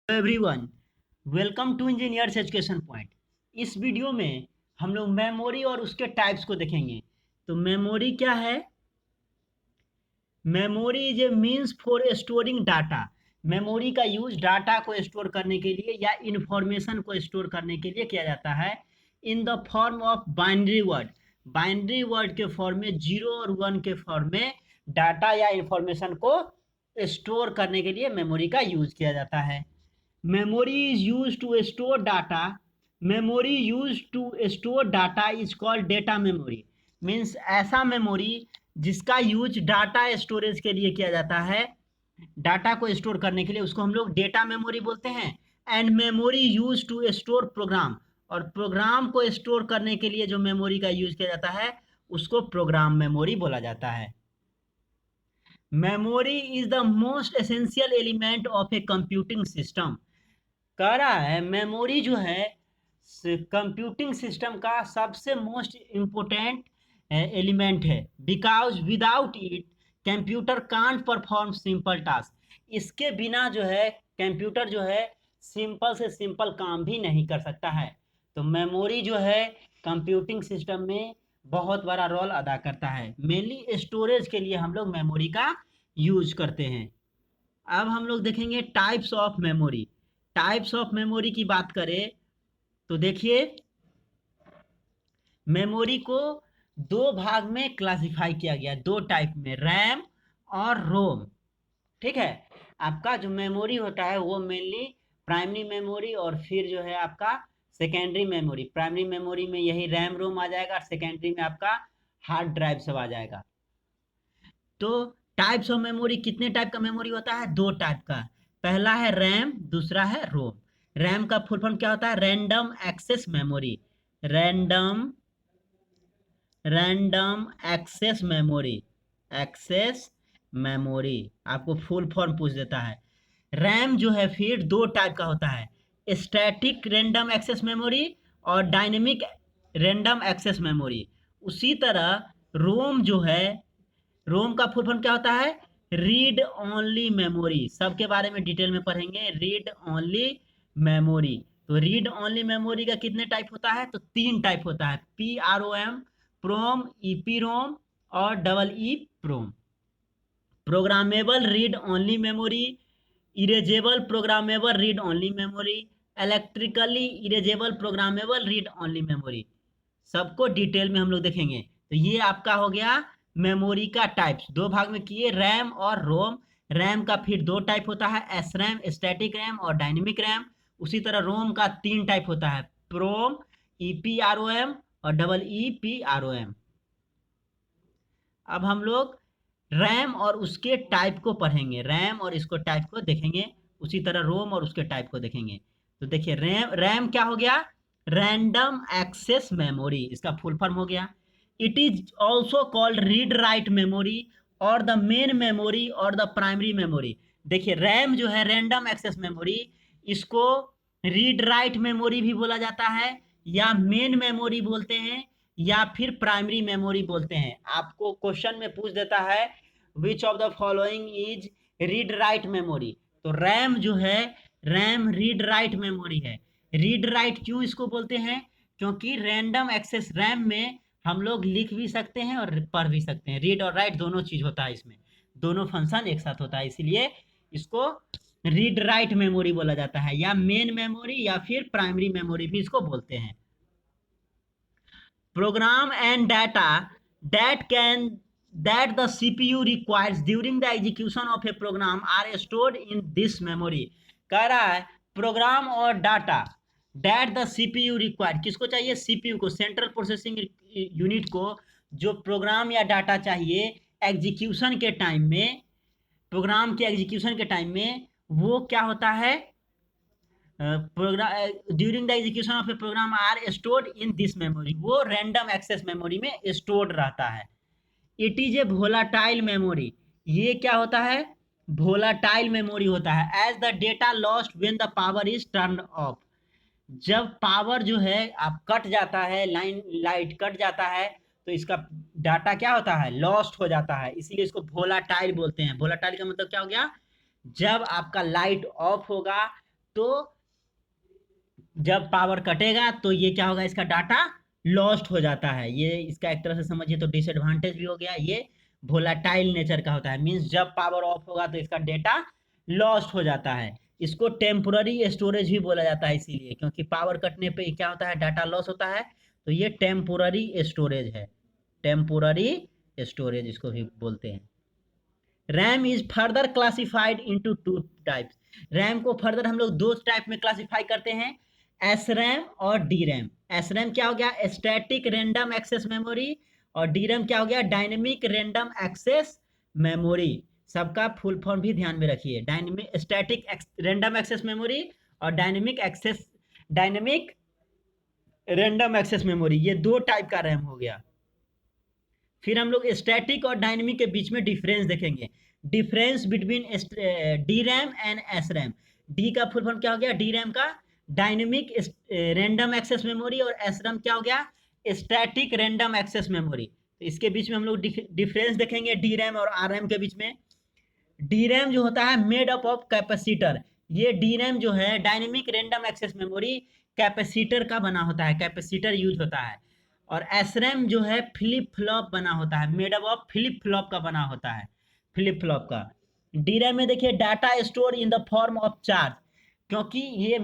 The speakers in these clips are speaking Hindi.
Everyone, welcome to Engineers Education Point. इस वीडियो में हम लोग मेमोरी और उसके टाइप्स को देखेंगे। तो मेमोरी क्या है? Memory is a means for storing data. Memory का यूज डाटा को स्टोर करने के लिए या इंफॉर्मेशन को स्टोर करने के लिए किया जाता है in the form of binary word. Binary word के फॉर्म में, 0 और 1 के फॉर्म में डाटा या इंफॉर्मेशन को स्टोर करने के लिए मेमोरी का यूज किया जाता है। Memory is used to store data. Memory used to store data is called data memory. Means ऐसा मेमोरी जिसका यूज डाटा स्टोरेज के लिए किया जाता है, डाटा को स्टोर करने के लिए, उसको हम लोग डेटा मेमोरी बोलते हैं। And memory use to store program, और प्रोग्राम को स्टोर करने के लिए जो मेमोरी का यूज किया जाता है उसको प्रोग्राम मेमोरी बोला जाता है। Memory is the most essential element of A computing system. कह रहा है मेमोरी जो है कंप्यूटिंग सिस्टम का सबसे मोस्ट इम्पोर्टेंट एलिमेंट है, because without it computer can't perform simple task. इसके बिना जो है कंप्यूटर जो है सिंपल से सिंपल काम भी नहीं कर सकता है। तो मेमोरी जो है कंप्यूटिंग सिस्टम में बहुत बड़ा रोल अदा करता है। मेनली स्टोरेज के लिए हम लोग मेमोरी का यूज करते हैं। अब हम लोग देखेंगे types of memory. Types of memory की बात करें तो देखिए, मेमोरी को दो भाग में क्लासिफाई किया गया, दो टाइप में, रैम और रोम। ठीक है, आपका जो मेमोरी होता है वो मेनली प्राइमरी मेमोरी और फिर जो है आपका सेकेंडरी मेमोरी। प्राइमरी मेमोरी में यही रैम रोम आ जाएगा, सेकेंडरी में आपका हार्ड ड्राइव सब आ जाएगा। तो टाइप्स ऑफ मेमोरी, कितने टाइप का मेमोरी होता है? दो टाइप का। पहला है रैम, दूसरा है रोम। रैम का फुल फॉर्म क्या होता है? Random access memory. Random random access memory, access memory आपको फुल फॉर्म पूछ देता है। रैम जो है फिर दो टाइप का होता है, स्टैटिक रैंडम एक्सेस मेमोरी और डायनेमिक रैंडम एक्सेस मेमोरी। उसी तरह रोम जो है, रोम का फुल फॉर्म क्या होता है? Read only memory. सबके बारे में डिटेल में पढ़ेंगे, रीड ओनली मेमोरी। तो रीड ओनली मेमोरी का कितने टाइप होता है? तो तीन टाइप होता है, PROM, प्रोम, EPROM और EEPROM। Programmable read only memory, erasable programmable read only memory, electrically erasable programmable read only memory. सबको डिटेल में हम लोग देखेंगे। तो ये आपका हो गया मेमोरी का टाइप्स, दो भाग में किए, रैम और रोम। रैम का फिर दो टाइप होता है, SRAM स्टैटिक रैम और डायनेमिक रैम। उसी तरह रोम का तीन टाइप होता है, प्रोम, EPROM और EEPROM। अब हम लोग रैम और उसके टाइप को पढ़ेंगे, रैम और इसको टाइप को देखेंगे, उसी तरह रोम और उसके टाइप को देखेंगे। तो देखिए, रैम रैम क्या हो गया? रैंडम एक्सेस मेमोरी, इसका फुल फॉर्म हो गया। It is also called read write memory और द मेन मेमोरी और द प्राइमरी मेमोरी। देखिए, रैम जो है रैंडम एक्सेस मेमोरी, इसको रीड राइट मेमोरी भी बोला जाता है, या मेन मेमोरी बोलते हैं, या फिर प्राइमरी मेमोरी बोलते हैं। आपको क्वेश्चन में पूछ देता है विच of the following is read write memory. तो रैम जो है, रैम रीड राइट मेमोरी है। रीड राइट क्यों इसको बोलते हैं? क्योंकि रैंडम एक्सेस रैम में हम लोग लिख भी सकते हैं और पढ़ भी सकते हैं। रीड और राइट दोनों चीज होता है इसमें, दोनों फंक्शन एक साथ होता है, इसीलिए इसको रीड राइट मेमोरी बोला जाता है, या मेन मेमोरी या फिर प्राइमरी मेमोरी भी इसको बोलते हैं। Program and data that the CPU requires during the execution of a program are stored in this memory। कह रहा है प्रोग्राम और data that the CPU require, किसको चाहिए? CPU को, सेंट्रल प्रोसेसिंग यूनिट को, जो प्रोग्राम या डाटा चाहिए एग्जीक्यूशन के टाइम में, प्रोग्राम के एग्जीक्यूशन के टाइम में, वो क्या होता है? During the execution of a program are stored in this memory, वो रैंडम एक्सेस मेमोरी में स्टोर्ड रहता है। It is a volatile memory, ये क्या होता है? वोलाटाइल मेमोरी होता है। As the data lost when the power is turn off, जब पावर जो है आप कट जाता है, लाइट कट जाता है, तो इसका डाटा क्या होता है? लॉस्ट हो जाता है, इसीलिए इसको वोलाटाइल बोलते हैं। वोलाटाइल का मतलब क्या हो गया? जब आपका लाइट ऑफ होगा तो जब पावर कटेगा तो ये क्या होगा, इसका डाटा लॉस्ट हो जाता है। ये इसका एक तरह से समझिए तो डिसएडवांटेज भी हो गया। ये वोलाटाइल नेचर का होता है, मीन्स जब पावर ऑफ होगा तो इसका डेटा लॉस्ट हो जाता है। इसको टेम्पोररी स्टोरेज भी बोला जाता है, इसीलिए क्योंकि पावर कटने पे क्या होता है, डाटा लॉस होता है। तो ये टेम्पोररी स्टोरेज है, टेम्पोररी स्टोरेज इसको भी बोलते हैं। RAM is further classified into two types. RAM को फर्दर हम लोग दो टाइप में क्लासिफाई करते हैं, एस रैम और डी रैम। एस रैम क्या हो गया, स्टैटिक रैंडम एक्सेस मेमोरी, और डी रैम क्या हो गया, डायनेमिक रैंडम एक्सेस मेमोरी। सबका फुल फॉर्म भी ध्यान में रखिए, dynamic static random access memory और डायनेमिक रैंडम एक्सेस मेमोरी, ये दो टाइप का रैम हो गया। फिर हम लोग स्टैटिक और डायनेमिक के बीच में डिफरेंस देखेंगे, difference between D RAM and S RAM. D का फुल फॉर्म क्या हो गया, डी रैम का डायनेमिक रैंडम एक्सेस मेमोरी, और एस रैम क्या हो गया, स्टैटिक रैंडम एक्सेस मेमोरी। तो इसके बीच में हम लोग डिफरेंस देखेंगे डी रैम और आर रैम के बीच में। डी रैम जो होता है मेड अप ऑफ कैपेसिटर, ये डी रैम जो है dynamic random access memory capacitor का बना होता है, कैपेसिटर यूज होता है। और एसरैम जो है फ्लिप फ्लॉप बना होता है, made up of flip flop का बना होता है, फ्लिप फ्लॉप का। डी रैम में देखिए data store in the form of charge, क्योंकि ये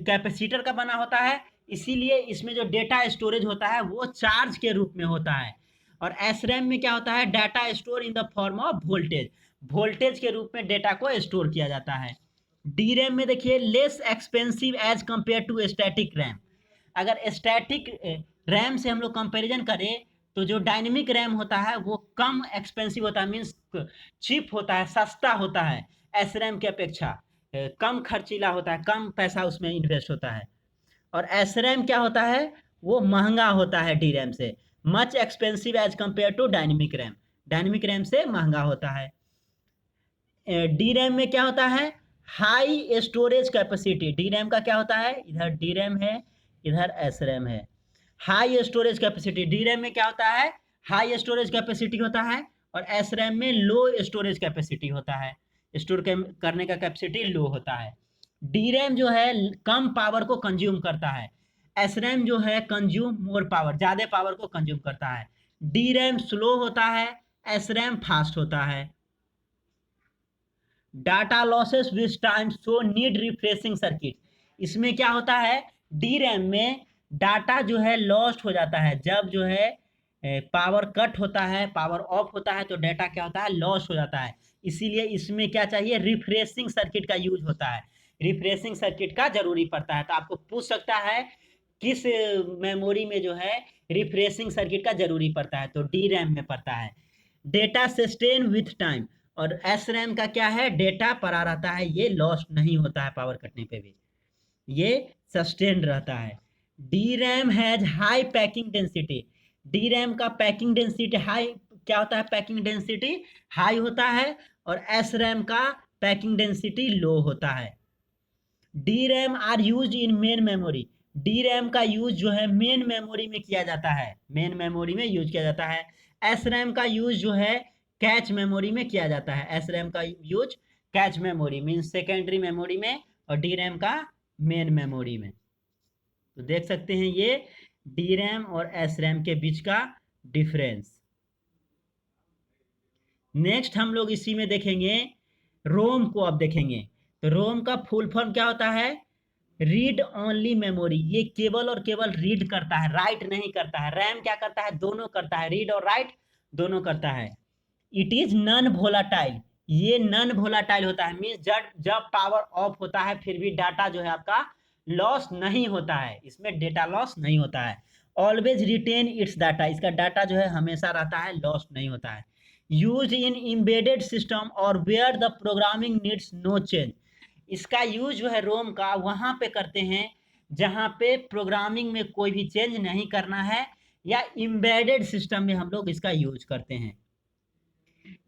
कैपेसिटर का बना होता है, इसीलिए इसमें जो डेटा स्टोरेज होता है वो चार्ज के रूप में होता है। और एस रैम में क्या होता है, data store in the form of voltage, voltage के रूप में डेटा को स्टोर किया जाता है। डी रैम में देखिए less expensive as compare to static RAM. अगर स्टैटिक रैम से हम लोग कंपैरिजन करें तो जो डायनेमिक रैम होता है वो कम एक्सपेंसिव होता है, मीन्स चीप होता है, सस्ता होता है एस रैम की अपेक्षा, कम खर्चीला होता है, कम पैसा उसमें इन्वेस्ट होता है। और एस रैम क्या होता है, वो महंगा होता है डी रैम से, much expensive as compare to dynamic RAM, dynamic RAM से महंगा होता है। डी रैम में क्या होता है, high storage capacity. D RAM का क्या होता है, इधर डी रैम है, इधर एस रैम है। High storage capacity, D RAM में क्या होता है, हाई स्टोरेज कैपेसिटी होता है, और एस रैम में लो स्टोरेज कैपेसिटी होता है, स्टोर करने का कैपेसिटी लो होता है। डी रैम जो है कम पावर को कंज्यूम करता है, एस रैम जो है कंज्यूम मोर पावर, ज़्यादा पावर को कंज्यूम करता है। डी रैम स्लो होता है, एस रैम फास्ट होता है। Data losses which time so need refreshing circuit. इसमें क्या होता है, डी रैम में डाटा जो है लॉस्ट हो जाता है, जब जो है पावर कट होता है, पावर ऑफ होता है तो डाटा क्या होता है, लॉस हो जाता है। इसीलिए इसमें क्या चाहिए, रिफ्रेशिंग सर्किट का यूज होता है, रिफ्रेशिंग सर्किट का जरूरी पड़ता है। तो आपको पूछ सकता है किस मेमोरी में जो है रिफ्रेशिंग सर्किट का जरूरी पड़ता है, तो डी रैम में पड़ता है। डेटा सस्टेन विथ टाइम, और एस रैम का क्या है, डेटा पड़ा रहता है, ये लॉस्ट नहीं होता है पावर कटने पे भी, ये सस्टेन रहता है। D RAM has high packing density, D RAM का पैकिंग डेंसिटी हाई, क्या होता है, पैकिंग डेंसिटी हाई होता है, और एस रैम का पैकिंग डेंसिटी लो होता है। D RAM are use in main memory, D RAM का यूज जो है मेन मेमोरी में किया जाता है, मेन मेमोरी में यूज किया जाता है। एस रैम का यूज जो है कैच मेमोरी में किया जाता है, एस रैम का use cache memory means secondary memory में, और डी रैम का मेन मेमोरी में। तो देख सकते हैं ये डी रैम और एस रैम के बीच का डिफरेंस। नेक्स्ट हम लोग इसी में देखेंगे रोम को, अब देखेंगे तो रोम का फुल फॉर्म क्या होता है, रीड ओनली मेमोरी। ये केवल और केवल रीड करता है, राइट नहीं करता है। रैम क्या करता है, दोनों करता है, रीड और राइट दोनों करता है। इट इज नॉन वोलाटाइल, ये नॉन वोलाटाइल होता है, मीन्स जब पावर ऑफ होता है फिर भी डाटा जो है आपका लॉस नहीं होता है, इसमें डेटा लॉस नहीं होता है। ऑलवेज रिटेन इट्स डाटा, इसका डाटा जो है हमेशा रहता है, लॉस नहीं होता है। यूज इन एम्बेडेड सिस्टम और where the programming needs no change, इसका यूज जो है रोम का वहाँ पे करते हैं जहाँ पे प्रोग्रामिंग में कोई भी चेंज नहीं करना है, या एम्बेडेड सिस्टम में हम लोग इसका यूज करते हैं।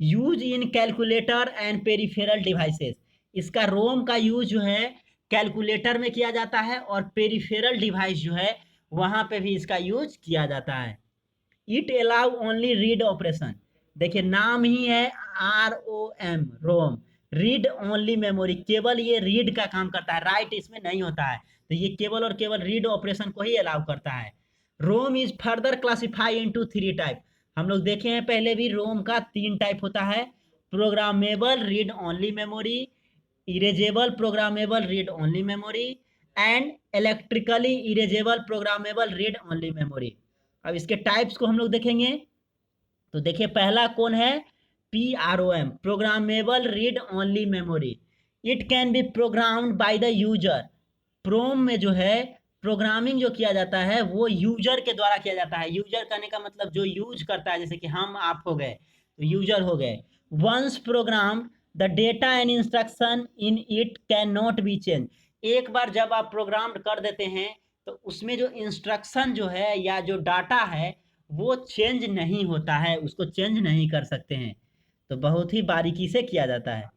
Use in calculator and peripheral devices, इसका रोम का यूज जो है कैलकुलेटर में किया जाता है, और पेरिफेरल डिवाइस जो है वहाँ पे भी इसका यूज किया जाता है। It allow only read operation, देखिए नाम ही है ROM, रोम, रीड ओनली मेमोरी, केवल ये रीड का काम करता है, राइट इसमें नहीं होता है, तो ये केवल और केवल रीड ऑपरेशन को ही अलाउ करता है। ROM is further classify into 3 type. हम लोग देखे हैं पहले भी, रोम का 3 टाइप होता है, programmable read only memory, erasable programmable read only memory and electrically erasable programmable read only memory. अब इसके टाइप्स को हम लोग देखेंगे, तो देखिए पहला कौन है, PROM, programmable read only memory. It can be programmed by the user. PROM में जो है प्रोग्रामिंग जो किया जाता है वो यूजर के द्वारा किया जाता है। यूजर करने का मतलब जो यूज करता है, जैसे कि हम आप हो गए तो यूजर हो गए। Once program the data and instruction in it can not be change. एक बार जब आप प्रोग्राम कर देते हैं तो उसमें जो इंस्ट्रक्शन जो है या जो डाटा है वो चेंज नहीं होता है, उसको चेंज नहीं कर सकते हैं, तो बहुत ही बारीकी से किया जाता है।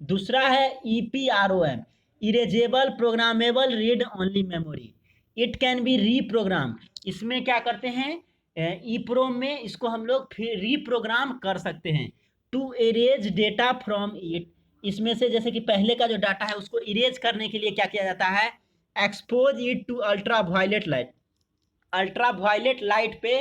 दूसरा है EPROM, erasable programmable read only memory. It can B reprogram. इसमें क्या करते हैं, EPROM में इसको हम लोग फिर रीप्रोग्राम कर सकते हैं to erase data from it. इसमें से जैसे कि पहले का जो डाटा है उसको इरेज करने के लिए क्या किया जाता है, expose it to ultra violet light. Ultra violet light पे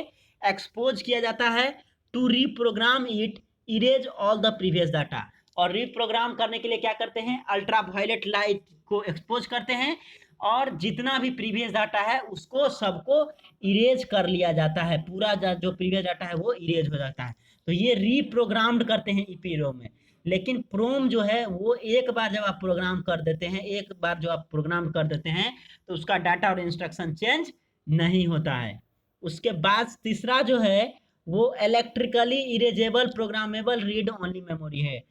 एक्सपोज किया जाता है to reprogram it, erase all the previous data. और रीप्रोग्राम करने के लिए क्या करते हैं, अल्ट्रा वायलेट लाइट को एक्सपोज करते हैं और जितना भी प्रीवियस डाटा है उसको सबको इरेज कर लिया जाता है, पूरा जो प्रीवियस डाटा है वो इरेज हो जाता है। तो ये रीप्रोग्राम्ड करते हैं EPROM में। लेकिन प्रोम जो है वो एक बार जब आप प्रोग्राम कर देते हैं, एक बार जो आप प्रोग्राम कर देते हैं तो उसका डाटा और इंस्ट्रक्शन चेंज नहीं होता है। उसके बाद तीसरा जो है वो electrically erasable programmable read only memory है,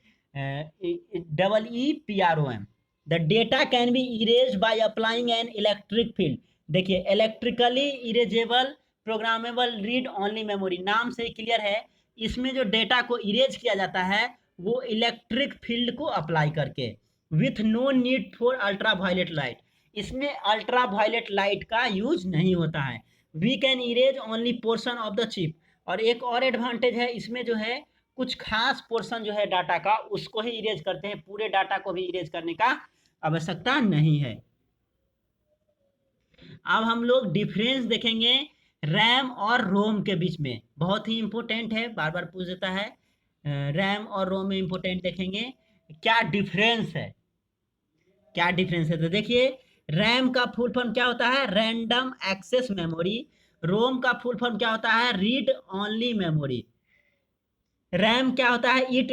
EEPROM। The data can be erase by applying an electric field. देखिए electrically erasable programmable read only memory, नाम से क्लियर है, इसमें जो डेटा को इरेज किया जाता है वो इलेक्ट्रिक फील्ड को अप्लाई करके, with no need for ultra violet light. इसमें अल्ट्रा वायलेट लाइट का यूज नहीं होता है। We can erase only portion of the chip. और एक और एडवांटेज है इसमें जो है, कुछ खास पोर्शन जो है डाटा का उसको ही इरेज करते हैं, पूरे डाटा को भी इरेज करने का आवश्यकता नहीं है। अब हम लोग डिफरेंस देखेंगे रैम और रोम के बीच में, बहुत ही इंपॉर्टेंट है, बार बार पूछ देता है। रैम और रोम में इंपॉर्टेंट देखेंगे क्या डिफरेंस है, क्या डिफरेंस है। तो देखिए रैम का फुल फॉर्म क्या होता है, रैंडम एक्सेस मेमोरी। रोम का फुल फॉर्म क्या होता है, रीड ओनली मेमोरी। रैम क्या होता है, it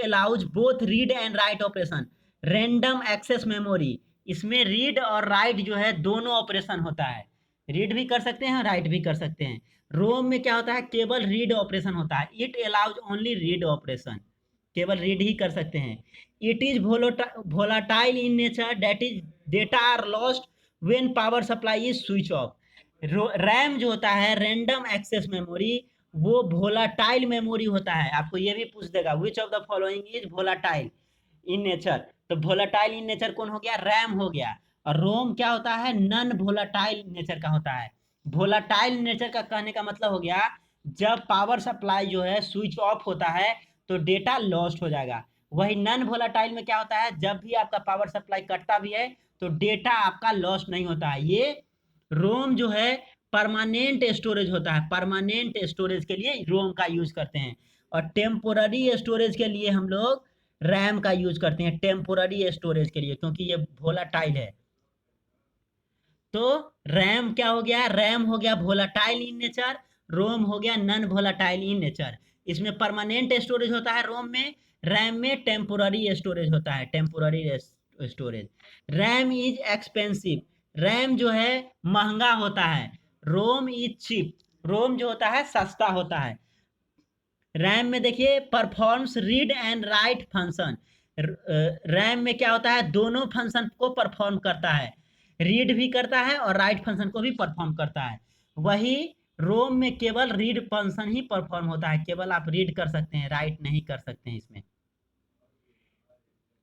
allows both read and write operation. Random access memory, इसमें रीड और राइट जो है दोनों ऑपरेशन होता है, रीड भी कर सकते हैं राइट भी कर सकते हैं। रोम में क्या होता है, केवल रीड ऑपरेशन होता है, it allows only read operation, केवल रीड ही कर सकते हैं। It is volatile in nature, that is data are lost when power supply is switch off. RAM जो होता है रैंडम एक्सेस मेमोरी, वो वोलाटाइल मेमोरी होता है। आपको ये भी पूछ देगा which of the following is volatile in nature, तो वोलाटाइल इन नेचर कौन हो गया, रैम हो गया। और रोम क्या होता है, नन वोलाटाइल नेचर का होता है। वोलाटाइल नेचर का कहने का मतलब हो गया, जब पावर सप्लाई जो है स्विच ऑफ होता है तो डेटा लॉस्ट हो जाएगा। वही नन वोलाटाइल में क्या होता है, जब भी आपका पावर सप्लाई कटता भी है तो डेटा आपका लॉस्ट नहीं होता है। ये रोम जो है परमानेंट स्टोरेज होता है, परमानेंट स्टोरेज के लिए रोम का यूज करते हैं। और टेम्पोररी स्टोरेज के लिए हम लोग रैम का यूज करते हैं, टेम्पोररी स्टोरेज के लिए, क्योंकि ये वोलाटाइल है। तो रैम क्या हो गया, रैम हो गया वोलाटाइल इन नेचर, रोम हो गया नन वोलाटाइल इन नेचर। इसमें परमानेंट स्टोरेज होता है रोम में, रैम में टेम्पोररी स्टोरेज होता है, temporary storage. RAM is expensive, RAM जो है महंगा होता है। रोम इज चीप, रोम जो होता है सस्ता होता है। रैम में देखिए performs read and right function, RAM में क्या होता है, दोनों फंक्शन को परफॉर्म करता है, रीड भी करता है और राइट फंक्शन को भी परफॉर्म करता है। वही रोम में केवल रीड फंक्शन ही परफॉर्म होता है, केवल आप रीड कर सकते हैं, राइट नहीं कर सकते हैं इसमें।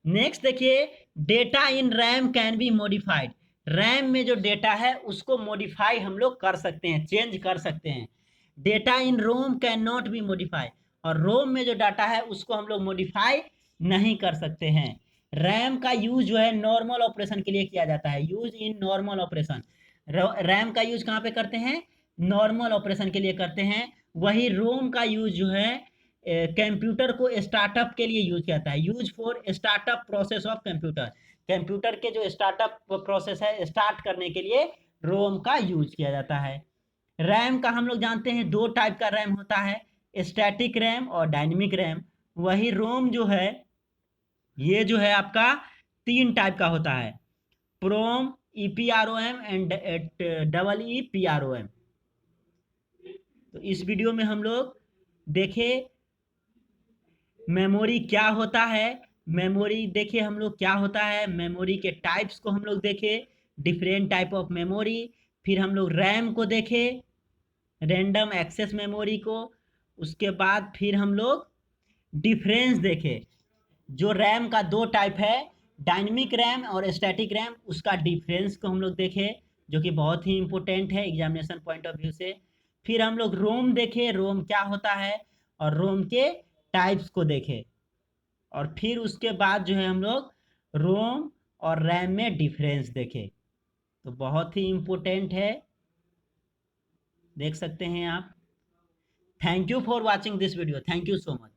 नेक्स्ट देखिए, data in RAM can be modified. RAM में जो डेटा है उसको मॉडिफाई हम लोग कर सकते हैं, चेंज कर सकते हैं। Data in ROM can not be modify, और रोम में जो डाटा है उसको हम लोग मॉडिफाई नहीं कर सकते हैं। रैम का यूज जो है नॉर्मल ऑपरेशन के लिए किया जाता है, use in normal operation. RAM का यूज कहाँ पे करते हैं? नॉर्मल ऑपरेशन के लिए करते हैं। वही रोम का यूज जो है कंप्यूटर को स्टार्टअप के लिए यूज किया जाता है, use for startup process of computer. Computer के जो स्टार्टअप प्रोसेस है स्टार्ट करने के लिए रोम का यूज किया जाता है। रैम का हम लोग जानते हैं दो टाइप का रैम होता है, स्टैटिक रैम और डायनेमिक रैम। वही रोम जो है ये जो है आपका तीन टाइप का होता है, प्रोम, EPROM एंड EEPROM। तो इस वीडियो में हम लोग देखे मेमोरी क्या होता है, मेमोरी देखे हम लोग क्या होता है, मेमोरी के टाइप्स को हम लोग देखे, डिफरेंट टाइप ऑफ मेमोरी। फिर हम लोग रैम को देखे, रैंडम एक्सेस मेमोरी को। उसके बाद फिर हम लोग डिफरेंस देखे, जो रैम का दो टाइप है, डायनेमिक रैम और स्टैटिक रैम, उसका डिफरेंस को हम लोग देखे, जो कि बहुत ही इंपॉर्टेंट है एग्जामिनेशन पॉइंट ऑफ व्यू से। फिर हम लोग रोम देखे, रोम क्या होता है, और रोम के टाइप्स को देखे। और फिर उसके बाद जो है हम लोग रोम और रैम में डिफरेंस देखे। तो बहुत ही इंपॉर्टेंट है, देख सकते हैं आप। Thank you for watching this video, thank you so much.